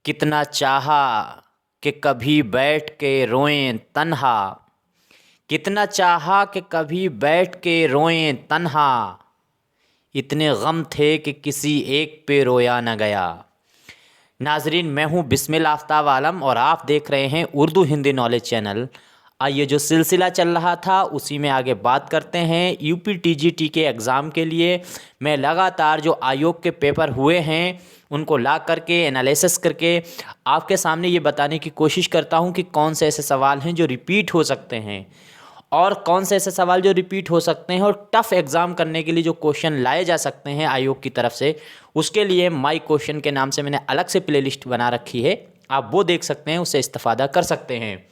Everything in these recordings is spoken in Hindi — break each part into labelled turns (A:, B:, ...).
A: कितना चाहा कि कभी बैठ के रोएं तन्हा। कितना चाहा कि कभी बैठ के रोएं तन्हा। इतने गम थे कि किसी एक पे रोया न गया। नाजरीन, मैं हूँ बिस्मिल आफ्ताब आलम और आप देख रहे हैं उर्दू हिंदी नॉलेज चैनल। आइए, जो सिलसिला चल रहा था उसी में आगे बात करते हैं। यूपी टीजीटी के एग्ज़ाम के लिए मैं लगातार जो आयोग के पेपर हुए हैं उनको ला करके एनालिसिस करके आपके सामने ये बताने की कोशिश करता हूँ कि कौन से ऐसे सवाल हैं जो रिपीट हो सकते हैं और कौन से ऐसे सवाल जो रिपीट हो सकते हैं और टफ़ एग्ज़ाम करने के लिए जो क्वेश्चन लाए जा सकते हैं आयोग की तरफ से, उसके लिए माई क्वेश्चन के नाम से मैंने अलग से प्लेलिस्ट बना रखी है। आप वो देख सकते हैं, उससे इस्तेफ़ादा कर सकते हैं।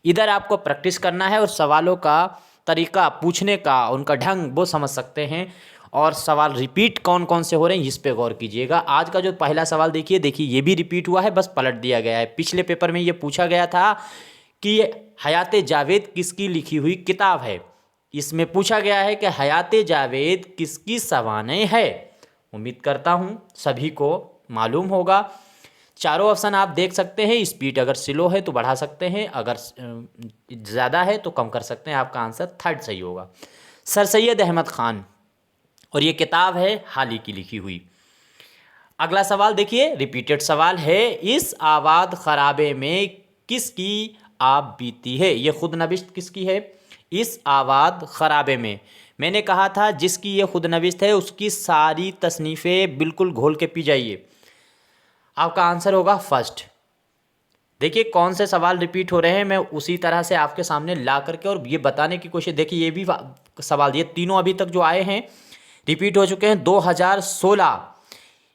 A: इधर आपको प्रैक्टिस करना है और सवालों का तरीका पूछने का, उनका ढंग वो समझ सकते हैं। और सवाल रिपीट कौन कौन से हो रहे हैं इस पे गौर कीजिएगा। आज का जो पहला सवाल देखिए ये भी रिपीट हुआ है, बस पलट दिया गया है। पिछले पेपर में ये पूछा गया था कि हयात जावेद किसकी लिखी हुई किताब है। इसमें पूछा गया है कि हयात जावेद किसकी सवानें है। उम्मीद करता हूँ सभी को मालूम होगा। चारों ऑप्शन आप देख सकते हैं। स्पीड अगर स्लो है तो बढ़ा सकते हैं, अगर ज़्यादा है तो कम कर सकते हैं। आपका आंसर थर्ड सही होगा, सर सैयद अहमद ख़ान। और ये किताब है हाल ही की लिखी हुई। अगला सवाल देखिए, रिपीटेड सवाल है। इस आबाद खराबे में किसकी आप बीती है। ये खुद नविश्त किसकी है। इस आबाद खराबे में मैंने कहा था जिसकी ये खुद नविश्त है उसकी सारी तसनीफ़ें बिल्कुल घोल के पी जाइए। आपका आंसर होगा फर्स्ट। देखिए कौन से सवाल रिपीट हो रहे हैं, मैं उसी तरह से आपके सामने ला करके और ये बताने की कोशिश। देखिए ये भी सवाल, ये तीनों अभी तक जो आए हैं रिपीट हो चुके हैं। 2016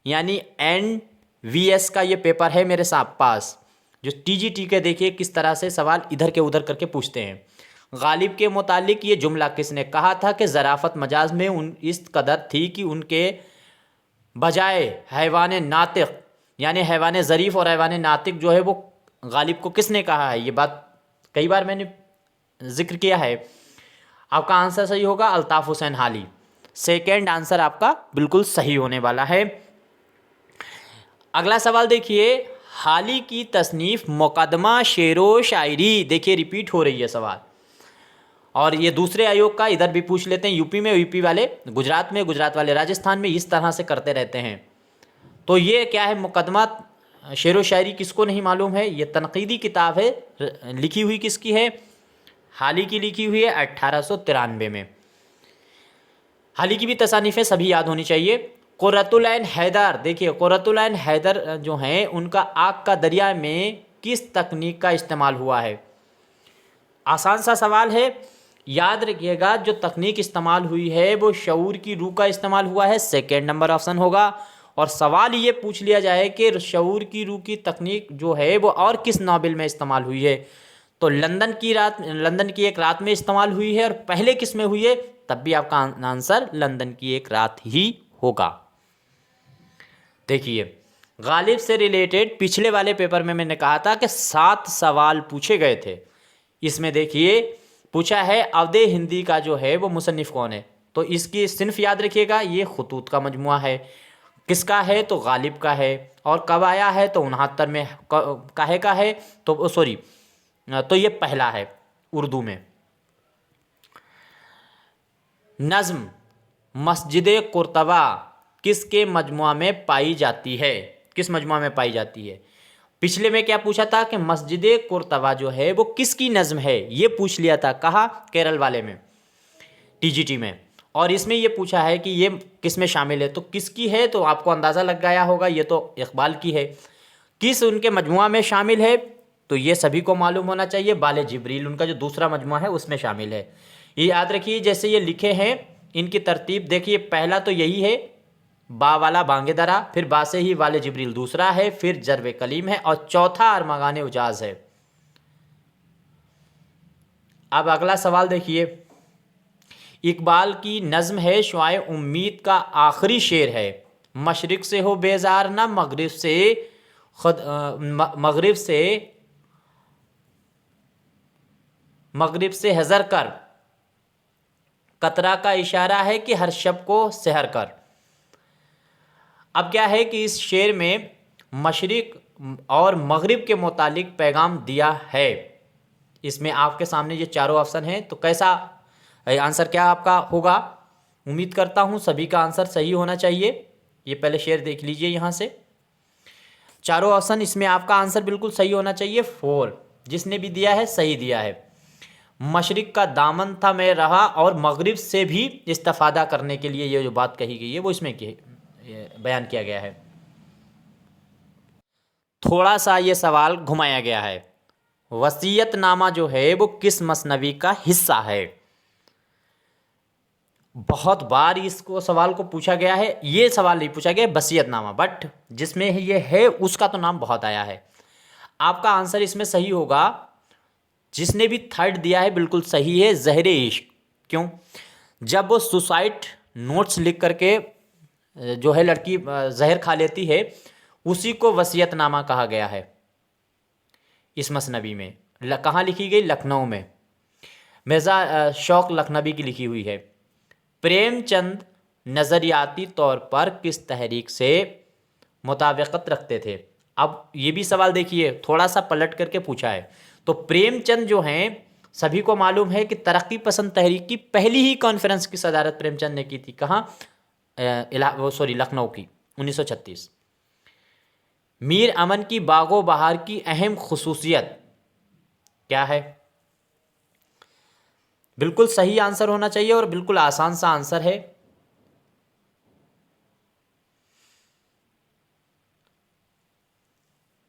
A: यानी NVS का ये पेपर है मेरे पास, जो TGT के। देखिए किस तरह से सवाल इधर के उधर करके पूछते हैं। गालिब के मुतालिक ये जुमला किसने कहा था कि ज़राफ़त मजाज में इस कदर थी कि उनके बजाय हैवान नातिक यानी हैवान ज़रीफ़ और हैवान नातिक जो है वो गालिब को किसने कहा है। ये बात कई बार मैंने जिक्र किया है। आपका आंसर सही होगा अल्ताफ़ हुसैन हाली। सेकेंड आंसर आपका बिल्कुल सही होने वाला है। अगला सवाल देखिए, हाली की तसनीफ़ मुकदमा शेरो शायरी। देखिए रिपीट हो रही है सवाल, और ये दूसरे आयोग का इधर भी पूछ लेते हैं। यूपी में यूपी वाले, गुजरात में गुजरात वाले, राजस्थान में, इस तरह से करते रहते हैं। तो ये क्या है, मुकदमा शेरो शायरी किसको नहीं मालूम है। ये तनकीदी किताब है, लिखी हुई किसकी है। हाली की लिखी हुई है 1893 में। हाली की भी तसानीफ़ें सभी याद होनी चाहिए। कुर्रतुल ऐन हैदर, देखिए कुर्रतुल ऐन हैदर जो हैं उनका आग का दरिया में किस तकनीक का इस्तेमाल हुआ है। आसान सा सवाल है, याद रखिएगा जो तकनीक इस्तेमाल हुई है वो शऊर की रूह का इस्तेमाल हुआ है। सेकेंड नंबर ऑप्शन होगा। और सवाल ये पूछ लिया जाए कि शऊर की रूह की तकनीक जो है वो और किस नावल में इस्तेमाल हुई है, तो लंदन की एक रात में इस्तेमाल हुई है। और पहले किस में हुई है, तब भी आपका आंसर लंदन की एक रात ही होगा। देखिए गालिब से रिलेटेड पिछले वाले पेपर में मैंने कहा था कि 7 सवाल पूछे गए थे। इसमें देखिए पूछा है अवधे हिंदी का जो है वो मुसन्निफ़ कौन है। तो इसकी सिन्फ याद रखिएगा, ये खुतूत का मजमुआ है। किसका है, तो गालिब का है। और कब आया है, तो 69 में। काहे का है, तो सॉरी, तो ये पहला है उर्दू में। नज़्म मस्जिद कुर्तबा किसके मजमुआ में पाई जाती है। किस मजमुआ में पाई जाती है। पिछले में क्या पूछा था कि मस्जिद कुर्तबा जो है वो किसकी नज़्म है, ये पूछ लिया था। कहाँ, केरल वाले में, TGT में। और इसमें ये पूछा है कि ये किस में शामिल है, तो किसकी है, तो आपको अंदाज़ा लग गया होगा ये तो इकबाल की है। किस उनके मजमुआ में शामिल है, तो ये सभी को मालूम होना चाहिए, बाले जिब्रील उनका जो दूसरा मजमुआ है उसमें शामिल है। ये याद रखिए, जैसे ये लिखे हैं इनकी तरतीब देखिए, पहला तो यही है बा वाला बांगे दरा, फिर बा से ही वाले जिब्रील दूसरा है, फिर जरवे कलीम है, और चौथा अरमगान उजाज है। अब अगला सवाल देखिए, इकबाल की नज़्म है शुआए उम्मीद का आखिरी शेर है। मशरिक से हो बेजार ना मगरिब से खुद मगरिब से हज़र कर, कतरा का इशारा है कि हर शब को सहर कर। अब क्या है कि इस शेर में मशरिक और मगरिब के मुतालिक पैगाम दिया है। इसमें आपके सामने ये चारों ऑप्शन हैं, तो कैसा आंसर क्या आपका होगा? उम्मीद करता हूँ सभी का आंसर सही होना चाहिए। ये पहले शेयर देख लीजिए यहाँ से। चारों ऑप्शन इसमें आपका आंसर बिल्कुल सही होना चाहिए। 4 जिसने भी दिया है सही दिया है। मशरिक का दामन था मैं रहा, और मगरिब से भी इस्तिफादा करने के लिए ये जो बात कही गई है वो इसमें बयान किया गया है। थोड़ा सा ये सवाल घुमाया गया है। वसीयतनामा जो है वो किस मसनवी का हिस्सा है? बहुत बार इसको सवाल को पूछा गया है। ये सवाल नहीं पूछा गया वसीयतनामा, बट जिसमें ये है उसका तो नाम बहुत आया है। आपका आंसर इसमें सही होगा। जिसने भी थर्ड दिया है बिल्कुल सही है, ज़हर इश्क। क्यों? जब वो सुसाइड नोट्स लिख करके जो है लड़की जहर खा लेती है, उसी को वसीयतनामा कहा गया है इस मसनवी में। कहाँ लिखी गई? लखनऊ में। मिर्ज़ा शौक लखनवी की लिखी हुई है। प्रेमचंद नज़रियाती तौर पर किस तहरीक से मुताबिकत रखते थे? अब ये भी सवाल देखिए, थोड़ा सा पलट करके पूछा है। तो प्रेमचंद जो हैं, सभी को मालूम है कि तरक्की पसंद तहरीक की पहली ही कॉन्फ्रेंस की सदारत प्रेमचंद ने की थी। कहाँ? लखनऊ की, 1936। मीर अमन की बागो बहार की अहम खुसूसियत क्या है? बिल्कुल सही आंसर होना चाहिए और बिल्कुल आसान सा आंसर है।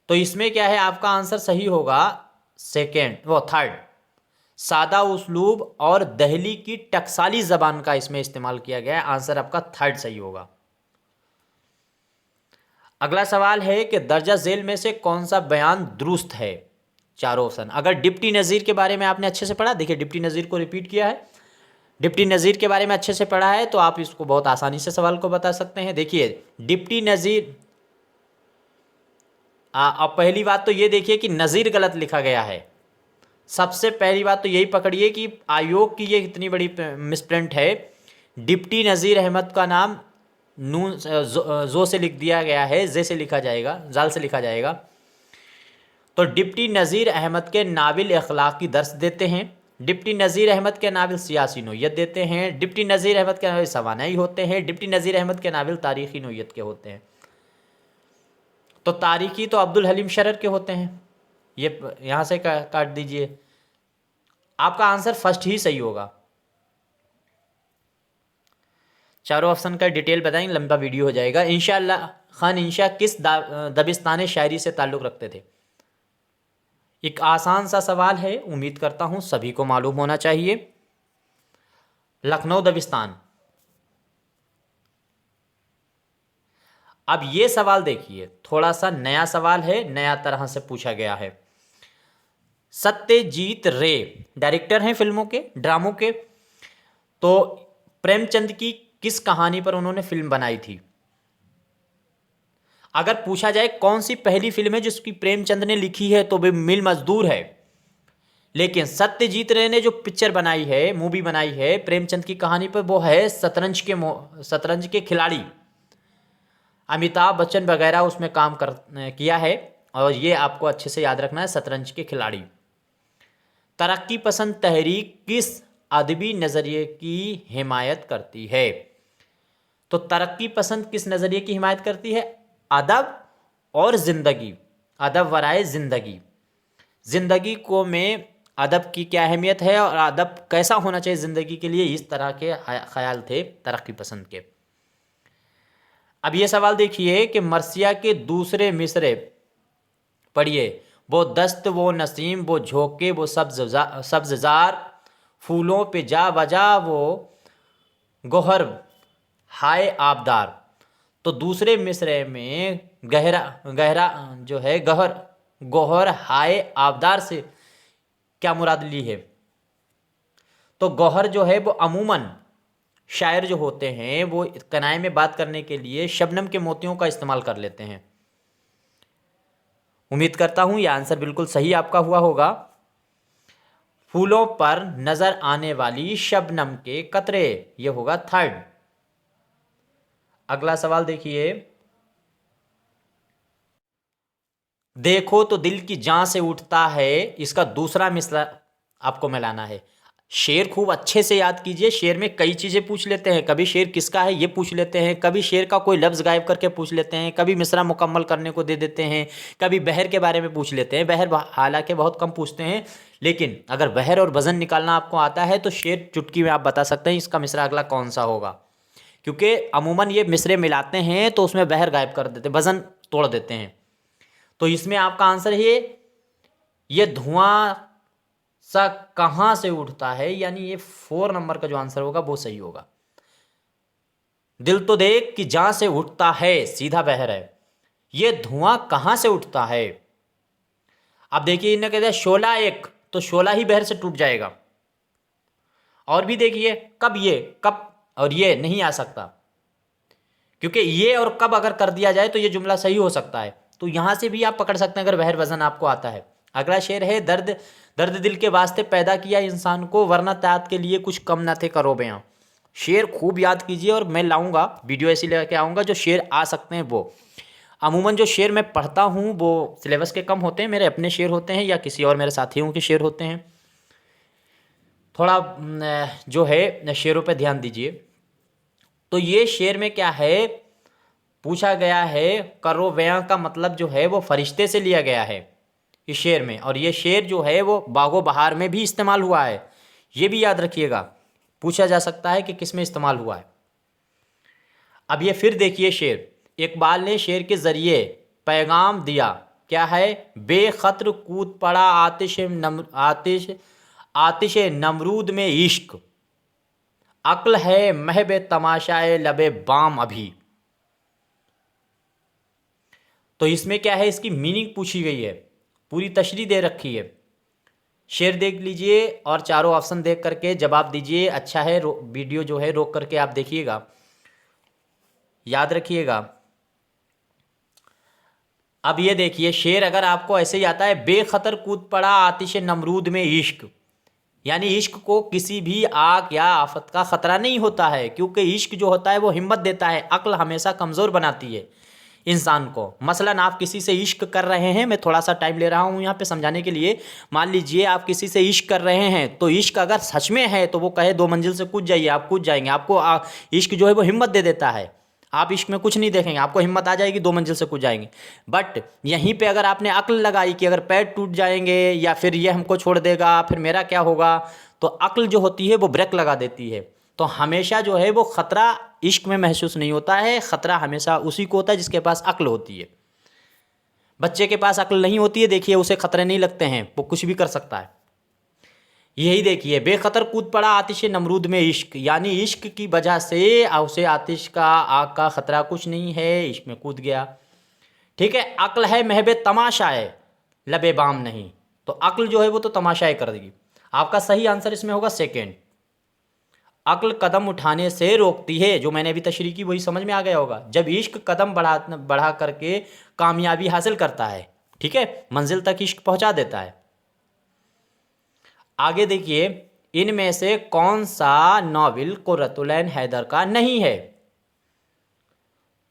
A: तो इसमें क्या है? आपका आंसर सही होगा थर्ड। सादा उस्लूब और दहली की टकसाली जबान का इसमें इस्तेमाल किया गया है। आंसर आपका थर्ड सही होगा। अगला सवाल है कि दर्जा झेल में से कौन सा बयान दुरुस्त है? चारों ऑप्शन। अगर डिप्टी नज़ीर के बारे में आपने अच्छे से पढ़ा, देखिए डिप्टी नज़ीर को रिपीट किया है, डिप्टी नज़ीर के बारे में अच्छे से पढ़ा है तो आप इसको बहुत आसानी से सवाल को बता सकते हैं। देखिए डिप्टी नज़ीर, अब पहली बात तो ये देखिए कि नज़ीर गलत लिखा गया है। सबसे पहली बात तो यही पकड़िए कि आयोग की ये इतनी बड़ी मिसप्रिंट है। डिप्टी नज़ीर अहमद का नाम नून जो से लिख दिया गया है, जे से लिखा जाएगा, जाल से लिखा जाएगा। तो डिप्टी नज़ीर अहमद के नाविल अखलाकी दर्स देते हैं। डिप्टी नज़ीर अहमद के नाविल सियासी नोयत देते हैं। डिप्टी नज़ीर अहमद के नाविल सवानाई होते हैं। डिप्टी नज़ीर अहमद के नाविल तारीख़ी नोयत के होते हैं। तो तारीख़ी तो अब्दुल हलीम शरर के होते हैं। ये यहाँ से काट दीजिए। आपका आंसर फर्स्ट ही सही होगा। चारों ऑप्शन का डिटेल बताएंगे, लंबा वीडियो हो जाएगा। इंशाअल्लाह खान इंशा किस दबिस्तान शायरी से ताल्लुक़ रखते थे? एक आसान सा सवाल है, उम्मीद करता हूँ सभी को मालूम होना चाहिए। लखनऊ दबिस्तान। अब ये सवाल देखिए, थोड़ा सा नया सवाल है, नया तरह से पूछा गया है। सत्यजीत रे डायरेक्टर हैं फिल्मों के, ड्रामों के। तो प्रेमचंद की किस कहानी पर उन्होंने फिल्म बनाई थी? अगर पूछा जाए कौन सी पहली फिल्म है जिसकी प्रेमचंद ने लिखी है, तो वे मिल मजदूर है। लेकिन सत्यजीत रे ने जो पिक्चर बनाई है, मूवी बनाई है प्रेमचंद की कहानी पर, वो है शतरंज के खिलाड़ी। अमिताभ बच्चन वगैरह उसमें काम किया है। और ये आपको अच्छे से याद रखना है, शतरंज के खिलाड़ी। तरक्की पसंद तहरीक किस अदबी नज़रिए की हिमायत करती है? तो तरक्की पसंद किस नज़रिए की हिमायत करती है? अदब और ज़िंदगी, अदब वराए ज़िंदगी। ज़िंदगी को में अदब की क्या अहमियत है और अदब कैसा होना चाहिए ज़िंदगी के लिए, इस तरह के ख्याल थे तरक्की पसंद के। अब ये सवाल देखिए कि मरसिया के दूसरे मिसरे पढ़िए। वो दस्त वो नसीम वो झोंके वो सब्ज़जार, फूलों पे जा बजा वो गोहर हाय आबदार। तो दूसरे मिसरे में गहरा गहरा जो है गोहर हाय आबदार से क्या मुराद ली है? तो गौहर जो है वो अमूमन शायर जो होते हैं वो कनाए में बात करने के लिए शबनम के मोतियों का इस्तेमाल कर लेते हैं। उम्मीद करता हूँ यह आंसर बिल्कुल सही आपका हुआ होगा। फूलों पर नजर आने वाली शबनम के कतरे, ये होगा थर्ड। अगला सवाल देखिए। देखो तो दिल की जान से उठता है, इसका दूसरा मिसरा आपको मिलाना है। शेर खूब अच्छे से याद कीजिए। शेर में कई चीज़ें पूछ लेते हैं, कभी शेर किसका है ये पूछ लेते हैं, कभी शेर का कोई लफ्ज़ गायब करके पूछ लेते हैं, कभी मिसरा मुकम्मल करने को दे देते हैं, कभी बहर के बारे में पूछ लेते हैं। बहर हालांकि बहुत कम पूछते हैं, लेकिन अगर बहर और वज़न निकालना आपको आता है तो शेर चुटकी में आप बता सकते हैं इसका मिसरा अगला कौन सा होगा। क्योंकि अमूमन ये मिसरे मिलाते हैं तो उसमें बहर गायब कर देते हैं, वज़न तोड़ देते हैं। तो इसमें आपका आंसर है ये धुआं सा कहां से उठता है, यानी ये 4 नंबर का जो आंसर होगा वो सही होगा। दिल तो देख कि जहां से उठता है, सीधा बहर है, ये धुआं कहां से उठता है। अब देखिए इन्हें कहते हैं शोला एक, तो शोला ही बहर से टूट जाएगा। और भी देखिए कब और ये नहीं आ सकता, क्योंकि ये और कब अगर कर दिया जाए तो ये जुमला सही हो सकता है। तो यहां से भी आप पकड़ सकते हैं अगर बहर वजन आपको आता है। अगला शेर है दर्द दर्द दिल के वास्ते पैदा किया इंसान को, वरना तात के लिए कुछ कम न थे करो बयां। शेर खूब याद कीजिए और मैं लाऊंगा वीडियो ऐसी लेके आऊंगा जो शेर आ सकते हैं वो। अमूमन जो शेर मैं पढ़ता हूँ वो सिलेबस के कम होते हैं, मेरे अपने शेर होते हैं या किसी और मेरे साथियों के शेर होते हैं। थोड़ा जो है शेरों पे ध्यान दीजिए। तो ये शेर में क्या है पूछा गया है, करो बयां का मतलब जो है वो फरिश्ते से लिया गया है इस शेर में। और ये शेर जो है वो बागो बहार में भी इस्तेमाल हुआ है, ये भी याद रखिएगा। पूछा जा सकता है कि किस में इस्तेमाल हुआ है। अब ये फिर देखिए शेर, इकबाल ने शेर के ज़रिए पैगाम दिया, क्या है, बेखतर कूद पड़ा आतिश नमरूद में इश्क, अक्ल है महब तमाशाए लबे बाम अभी। तो इसमें क्या है, इसकी मीनिंग पूछी गई है, पूरी तशरीह दे रखी है। शेर देख लीजिए और चारों ऑप्शन देख करके जवाब दीजिए। अच्छा है वीडियो जो है रोक करके आप देखिएगा, याद रखिएगा। अब ये देखिए शेर अगर आपको ऐसे ही आता है, बेखतर कूद पड़ा आतिश नमरूद में इश्क, यानी इश्क को किसी भी आग या आफत का खतरा नहीं होता है, क्योंकि इश्क जो होता है वो हिम्मत देता है, अक्ल हमेशा कमज़ोर बनाती है इंसान को। मसलन आप किसी से इश्क कर रहे हैं, मैं थोड़ा सा टाइम ले रहा हूँ यहाँ पे समझाने के लिए। मान लीजिए आप किसी से इश्क कर रहे हैं, तो इश्क अगर सच में है तो वो कहे 2 मंजिल से कूद जाइए, आप कूद जाएंगे। आपको इश्क जो है वो हिम्मत दे देता है, आप इश्क में कुछ नहीं देखेंगे, आपको हिम्मत आ जाएगी, 2 मंजिल से कूद जाएंगे। बट यहीं पे अगर आपने अक्ल लगाई कि अगर पैर टूट जाएंगे या फिर ये हमको छोड़ देगा, फिर मेरा क्या होगा, तो अक्ल जो होती है वो ब्रेक लगा देती है। तो हमेशा जो है वो ख़तरा इश्क में महसूस नहीं होता है, ख़तरा हमेशा उसी को होता है जिसके पास अक्ल होती है। बच्चे के पास अक्ल नहीं होती है, देखिए उसे खतरे नहीं लगते हैं, वो कुछ भी कर सकता है। यही देखिए, बेखतर कूद पड़ा आतिश नमरूद में इश्क, यानी इश्क की वजह से उसे आतिश का आग का खतरा कुछ नहीं है, इश्क में कूद गया। ठीक है, अक्ल है महबे तमाशाए लबे बाम नहीं, तो अक्ल जो है वो तो तमाशाए कर देगी। आपका सही आंसर इसमें होगा सेकेंड, अक्ल कदम उठाने से रोकती है, जो मैंने अभी तशरीह की वही समझ में आ गया होगा। जब इश्क कदम बढ़ा करके कामयाबी हासिल करता है, ठीक है, मंजिल तक इश्क पहुंचा देता है। आगे देखिए, इनमें से कौन सा नॉवेल कुर्रतुल-ऐन हैदर का नहीं है।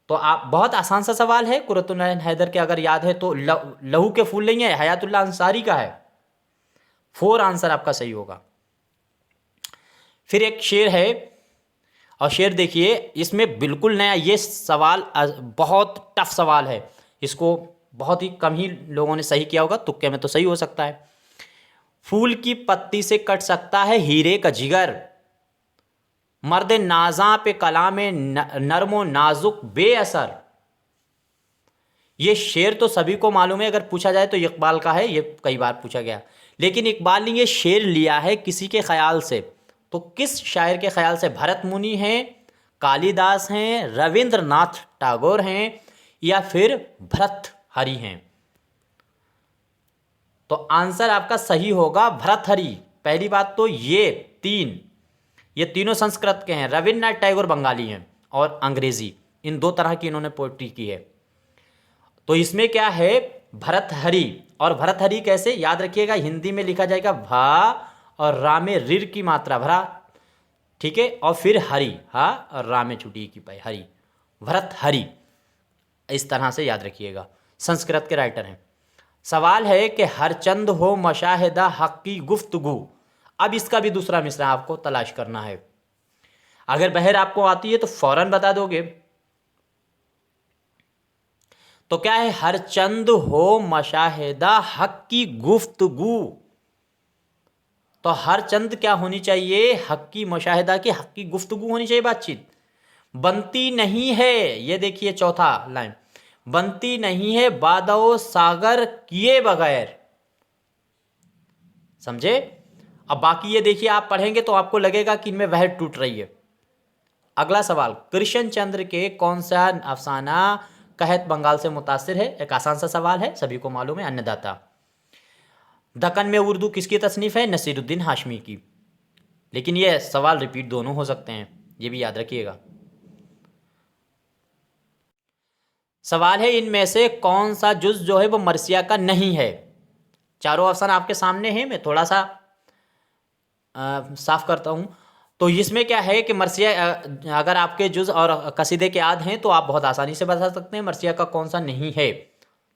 A: तो आप बहुत आसान सा सवाल है, कुर्रतुल-ऐन हैदर के अगर याद है तो लहू के फूल नहीं है, हयातुल्लाह अंसारी का है। 4 आंसर आपका सही होगा। फिर एक शेर है, और शेर देखिए इसमें बिल्कुल नया, ये सवाल बहुत टफ सवाल है, इसको बहुत ही कम ही लोगों ने सही किया होगा, तुक्के में तो सही हो सकता है। फूल की पत्ती से कट सकता है हीरे का जिगर, मर्द नाजा पे कलामे नरमो नाजुक बेअसर। ये शेर तो सभी को मालूम है, अगर पूछा जाए तो इकबाल का है, ये कई बार पूछा गया, लेकिन इकबाल ने ये शेर लिया है किसी के ख्याल से। तो किस शायर के ख्याल से? भरत मुनि हैं, कालिदास हैं, रविंद्रनाथ टैगोर हैं, या फिर भर्तृहरि हैं। तो आंसर आपका सही होगा भर्तृहरि। पहली बात तो ये तीनों संस्कृत के हैं, रविंद्रनाथ टैगोर बंगाली हैं और अंग्रेजी, इन 2 तरह की इन्होंने पोइट्री की है। तो इसमें क्या है, भर्तृहरि। और भर्तृहरि कैसे याद रखिएगा, हिंदी में लिखा जाएगा भा और रा में रिर की मात्रा भरा, ठीक है, और फिर हरि, हा और रा में छुटी की पाई, हरि, भर्तृहरि, इस तरह से याद रखिएगा। संस्कृत के राइटर हैं। सवाल है कि हर चंद हो मशाहिदा हक की गुफ्तगू। अब इसका भी दूसरा मिसरा आपको तलाश करना है। अगर बहर आपको आती है तो फौरन बता दोगे। तो क्या है, हर चंद हो मशाहिदा हक की गुफ्तगू। तो हर चंद क्या होनी चाहिए, हक की मुशाहिदा की, हक की गुफ्तगू होनी चाहिए, बातचीत। बनती नहीं है, ये देखिए चौथा लाइन, बनती नहीं है बादो सागर किए बगैर। समझे। अब बाकी ये देखिए, आप पढ़ेंगे तो आपको लगेगा कि इनमें वहर टूट रही है। अगला सवाल, कृष्ण चंद्र के कौन सा अफसाना कहत बंगाल से मुतासिर है। एक आसान सा सवाल है, सभी को मालूम है, अन्नदाता। दक्कन में उर्दू किसकी तसनीफ है, नसीरुद्दीन हाशमी की। लेकिन ये सवाल रिपीट दोनों हो सकते हैं, ये भी याद रखिएगा। सवाल है, इनमें से कौन सा जुज जो है वो मरसिया का नहीं है। चारों ऑप्शन आपके सामने हैं, मैं थोड़ा सा साफ करता हूं। तो इसमें क्या है कि मरसिया, अगर आपके जुज और कसीदे के याद हैं तो आप बहुत आसानी से बता सकते हैं मरसिया का कौन सा नहीं है।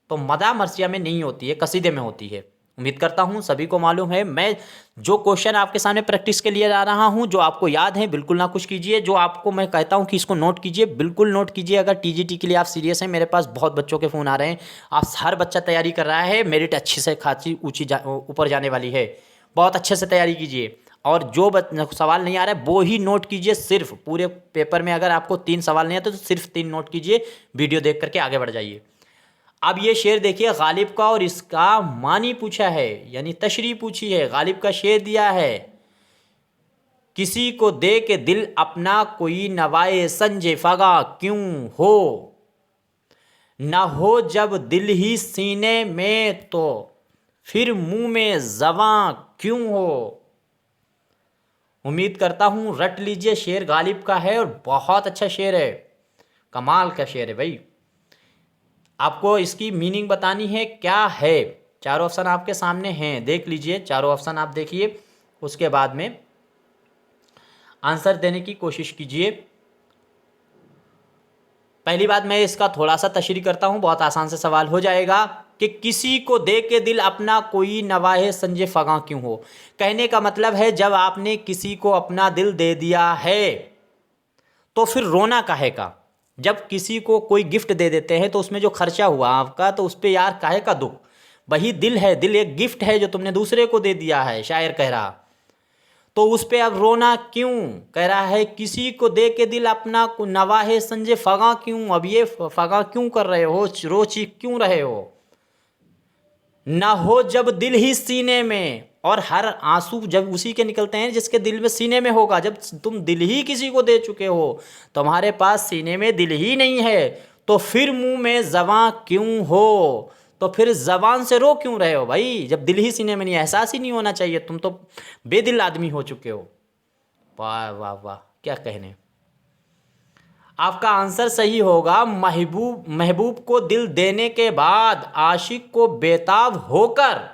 A: तो मदा मरसिया में नहीं होती है, कसीदे में होती है। उम्मीद करता हूं सभी को मालूम है। मैं जो क्वेश्चन आपके सामने प्रैक्टिस के लिए ला रहा हूं, जो आपको याद है बिल्कुल ना कुछ कीजिए, जो आपको मैं कहता हूं कि इसको नोट कीजिए, बिल्कुल नोट कीजिए। अगर टीजीटी के लिए आप सीरियस हैं, मेरे पास बहुत बच्चों के फ़ोन आ रहे हैं, आप हर बच्चा तैयारी कर रहा है, मेरिट अच्छी से खासी ऊँची ऊपर जाने वाली है। बहुत अच्छे से तैयारी कीजिए। और जो सवाल नहीं आ रहा है वो ही नोट कीजिए। सिर्फ पूरे पेपर में अगर आपको 3 सवाल नहीं आते तो सिर्फ 3 नोट कीजिए, वीडियो देख करके आगे बढ़ जाइए। अब ये शेर देखिए गालिब का, और इसका मानी पूछा है, यानी तशरीह पूछी है। गालिब का शेर दिया है, किसी को दे के दिल अपना कोई नवाए संजे फगा क्यों हो, न हो जब दिल ही सीने में तो फिर मुंह में ज़बां क्यों हो। उम्मीद करता हूं रट लीजिए। शेर गालिब का है और बहुत अच्छा शेर है, कमाल का शेर है भाई। आपको इसकी मीनिंग बतानी है क्या है। चारों ऑप्शन आपके सामने हैं, देख लीजिए। चारों ऑप्शन आप देखिए, उसके बाद में आंसर देने की कोशिश कीजिए। पहली बात, मैं इसका थोड़ा सा तशरीह करता हूं, बहुत आसान से सवाल हो जाएगा कि किसी को दे के दिल अपना कोई नवाहे संजे फगा क्यों हो। कहने का मतलब है, जब आपने किसी को अपना दिल दे दिया है तो फिर रोना काहे का। जब किसी को कोई गिफ्ट दे देते हैं तो उसमें जो खर्चा हुआ आपका, तो उस पर यार काहे का दुख। वही दिल है, दिल एक गिफ्ट है जो तुमने दूसरे को दे दिया है, शायर कह रहा। तो उस पर अब रोना क्यों, कह रहा है किसी को दे के दिल अपना नवाहे संजे फगा क्यों। अब ये फगा क्यों कर रहे हो, रो चीख क्यों रहे हो। ना हो जब दिल ही सीने में, और हर आंसू जब उसी के निकलते हैं जिसके दिल में सीने में होगा। जब तुम दिल ही किसी को दे चुके हो, तुम्हारे पास सीने में दिल ही नहीं है, तो फिर मुंह में ज़बां क्यों हो। तो फिर ज़बान से रो क्यों रहे हो भाई, जब दिल ही सीने में नहीं, एहसास ही नहीं होना चाहिए। तुम तो बेदिल आदमी हो चुके हो। वाह वाह वाह, क्या कहने। आपका आंसर सही होगा, महबूब को दिल देने के बाद आशिक को बेताब होकर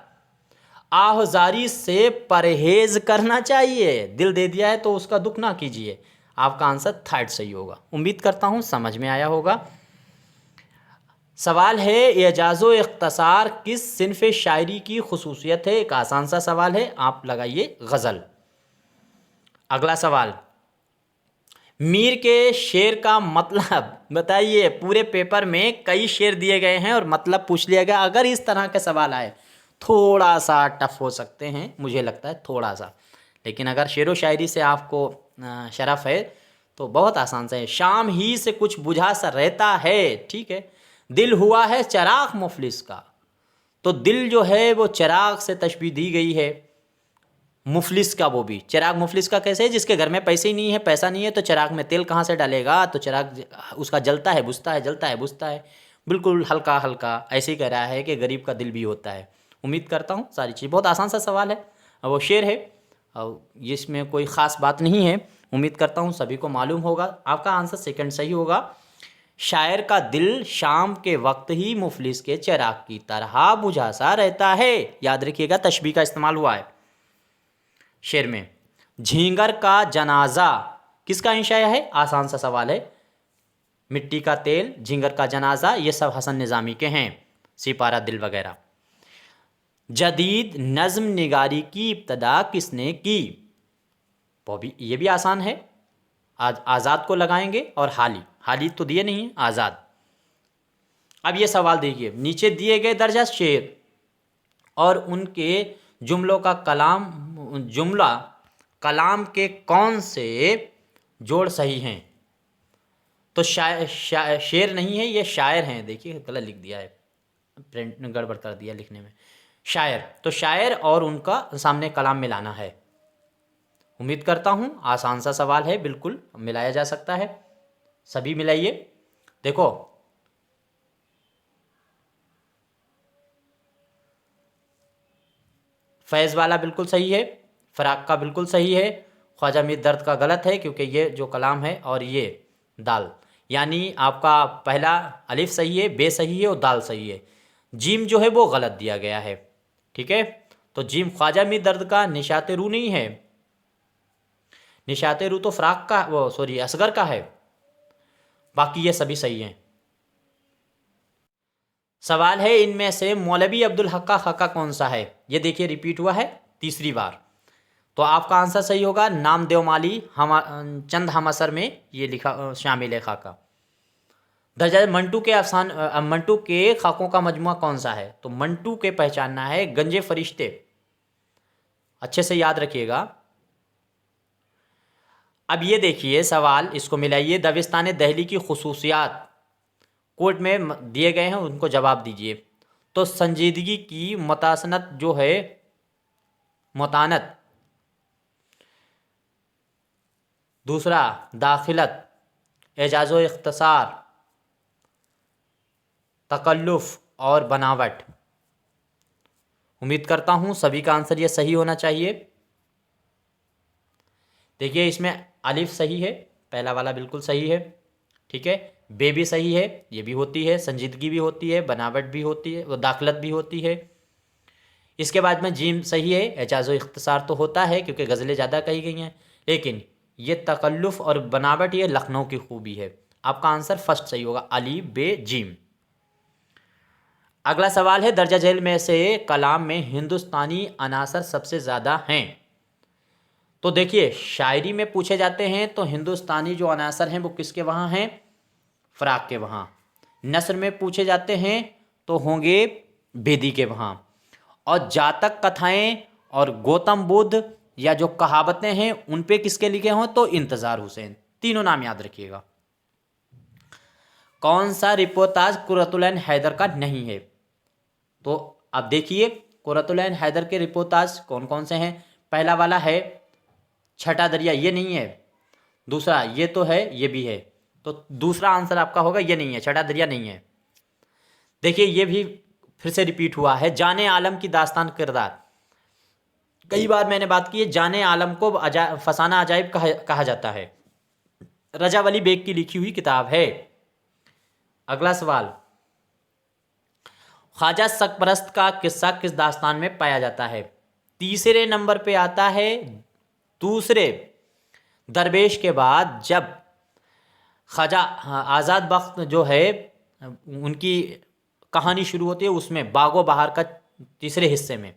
A: आहजारी से परहेज करना चाहिए। दिल दे दिया है तो उसका दुख ना कीजिए। आपका आंसर थर्ड सही होगा। उम्मीद करता हूं समझ में आया होगा। सवाल है, एजाज़ो इख्तसार किस सिन्फ शायरी की खुसूसियत है। एक आसान सा सवाल है, आप लगाइए गज़ल। अगला सवाल, मीर के शेर का मतलब बताइए। पूरे पेपर में कई शेर दिए गए हैं और मतलब पूछ लिया गया। अगर इस तरह के सवाल आए, थोड़ा सा टफ हो सकते हैं, मुझे लगता है थोड़ा सा। लेकिन अगर शेर व शायरी से आपको शरफ है तो बहुत आसान से है। शाम ही से कुछ बुझा सा रहता है, ठीक है। दिल हुआ है चिराग मुफलिस का, तो दिल जो है वो चिराग से तशबीह दी गई है। मुफलिस का, वो भी चिराग मुफलिस का कैसे है, जिसके घर में पैसे ही नहीं है, पैसा नहीं है, तो चिराग में तेल कहाँ से डालेगा। तो चिराग उसका जलता है बुझता है, जलता है बुझता है, बिल्कुल हल्का हल्का। ऐसे ही कह रहा है कि गरीब का दिल भी होता है। उम्मीद करता हूँ सारी चीज़, बहुत आसान सा सवाल है, वो शेर है और इसमें कोई ख़ास बात नहीं है। उम्मीद करता हूँ सभी को मालूम होगा। आपका आंसर सेकंड सही होगा। शायर का दिल शाम के वक्त ही मुफलिस के चिराग की तरह बुझा सा रहता है। याद रखिएगा, तशबीह का इस्तेमाल हुआ है शेर में। झींगर का जनाजा किसका इंशाया है, आसान सा सवाल है। मिट्टी का तेल, झींगर का जनाजा, ये सब हसन निज़ामी के हैं, सिपारा दिल वगैरह। जदीद नज़्म निगारी की इब्तदा किसने की? वो भी, ये भी आसान है। आज़ाद को लगाएंगे और हाली तो दिए नहीं है, आज़ाद। अब ये सवाल देखिए, नीचे दिए गए दर्जा शेर और उनके जुमलों का जुमला कलाम के कौन से जोड़ सही हैं? तो शेर नहीं है, ये शायर हैं। देखिए गलत लिख दिया है, प्रिंट गड़बड़ कर दिया लिखने में। शायर, तो शायर और उनका सामने कलाम मिलाना है। उम्मीद करता हूँ आसान सा सवाल है, बिल्कुल मिलाया जा सकता है। सभी मिलाइए। देखो फैज़ वाला बिल्कुल सही है, फ़राक का बिल्कुल सही है, ख्वाजा मीर दर्द का गलत है क्योंकि ये जो कलाम है और ये दाल, यानी आपका पहला अलिफ सही है, बे सही है और दाल सही है। जीम जो है वो गलत दिया गया है। ठीक है, तो जीम ख्वाजा मीर दर्द का निशात रू नहीं है, निशात रू तो फ़राक का, वो सॉरी असगर का है। बाकी ये सभी सही हैं। सवाल है, इनमें से मौलवी अब्दुल हक का खका कौन सा है? ये देखिए रिपीट हुआ है तीसरी बार, तो आपका आंसर सही होगा नाम देवमाली चंद हम असर में ये लिखा शामिल है खाका। दर्जा मंटू के खाकों का मजमुआ कौन सा है? तो मंटू के पहचानना है गंजे फरिश्ते, अच्छे से याद रखिएगा। अब ये देखिए सवाल, इसको मिलाइए। दबिस्तान दहली की खुसूसियात कोर्ट में दिए गए हैं, उनको जवाब दीजिए। तो संजीदगी की मतासनत जो है, मतानत, दूसरा दाखिलत, एजाज़ो इख्तसार, तकल्लुफ़ और बनावट। उम्मीद करता हूँ सभी का आंसर ये सही होना चाहिए। देखिए इसमें अलिफ सही है, पहला वाला बिल्कुल सही है। ठीक है, बे भी सही है, ये भी होती है, संजीदगी भी होती है, बनावट भी होती है, वो दाखिलत भी होती है। इसके बाद में जीम सही है, एजाज़ो इख्तिसार तो होता है क्योंकि गज़लें ज़्यादा कही गई हैं, लेकिन ये तकल्लुफ़ और बनावट ये लखनऊ की खूबी है। आपका आंसर फर्स्ट सही होगा, अली बे जीम। अगला सवाल है, दर्जा झेल में से कलाम में हिंदुस्तानी अनासर सबसे ज़्यादा हैं? तो देखिए शायरी में पूछे जाते हैं तो हिंदुस्तानी जो अनासर हैं वो किसके वहाँ हैं? फ़राक के वहाँ। नस्र में पूछे जाते हैं तो होंगे बेदी के वहाँ। और जातक कथाएं और गौतम बुद्ध या जो कहावतें हैं उन पे किसके लिखे हों? तो इंतज़ार हुसैन। तीनों नाम याद रखिएगा। कौन सा रिपोर्टाज कुर्रतुल ऐन हैदर का नहीं है? तो अब देखिए कुर्रतुल ऐन हैदर के रिपोर्टाज कौन कौन से हैं। पहला वाला है छठा दरिया, ये नहीं है। दूसरा ये तो है, ये भी है, तो दूसरा आंसर आपका होगा ये नहीं है, छठा दरिया नहीं है। देखिए ये भी फिर से रिपीट हुआ है, जाने आलम की दास्तान किरदार। कई बार मैंने बात की है, जाने आलम को फसाना अजाइब कहा जाता है। रजा वली बेग की लिखी हुई किताब है। अगला सवाल, ख्वाजा सकपरस्त का किस्सा किस दास्तान में पाया जाता है? तीसरे नंबर पे आता है। दूसरे दरवेश के बाद जब ख्वाजा आज़ाद बख्त जो है उनकी कहानी शुरू होती है, उसमें बागो बहार का तीसरे हिस्से में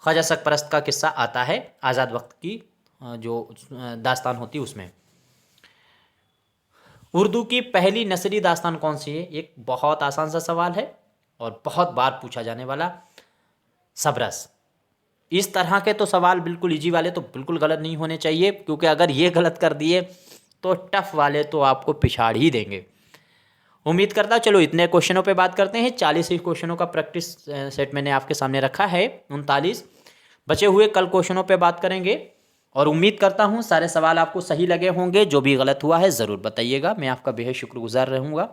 A: ख्वाजा सकपरस्त का किस्सा आता है। आज़ाद वक्त की जो दास्तान होती है उसमें। उर्दू की पहली नसरी दास्तान कौन सी है? एक बहुत आसान सा सवाल है और बहुत बार पूछा जाने वाला। सबरस। इस तरह के तो सवाल बिल्कुल इजी वाले तो बिल्कुल गलत नहीं होने चाहिए, क्योंकि अगर ये गलत कर दिए तो टफ वाले तो आपको पिछाड़ ही देंगे। उम्मीद करता हूँ, चलो इतने क्वेश्चनों पे बात करते हैं। 40 ही क्वेश्चनों का प्रैक्टिस सेट मैंने आपके सामने रखा है, 39 बचे हुए कल क्वेश्चनों पे बात करेंगे। और उम्मीद करता हूँ सारे सवाल आपको सही लगे होंगे। जो भी गलत हुआ है ज़रूर बताइएगा, मैं आपका बेहद शुक्रगुजार रहूँगा।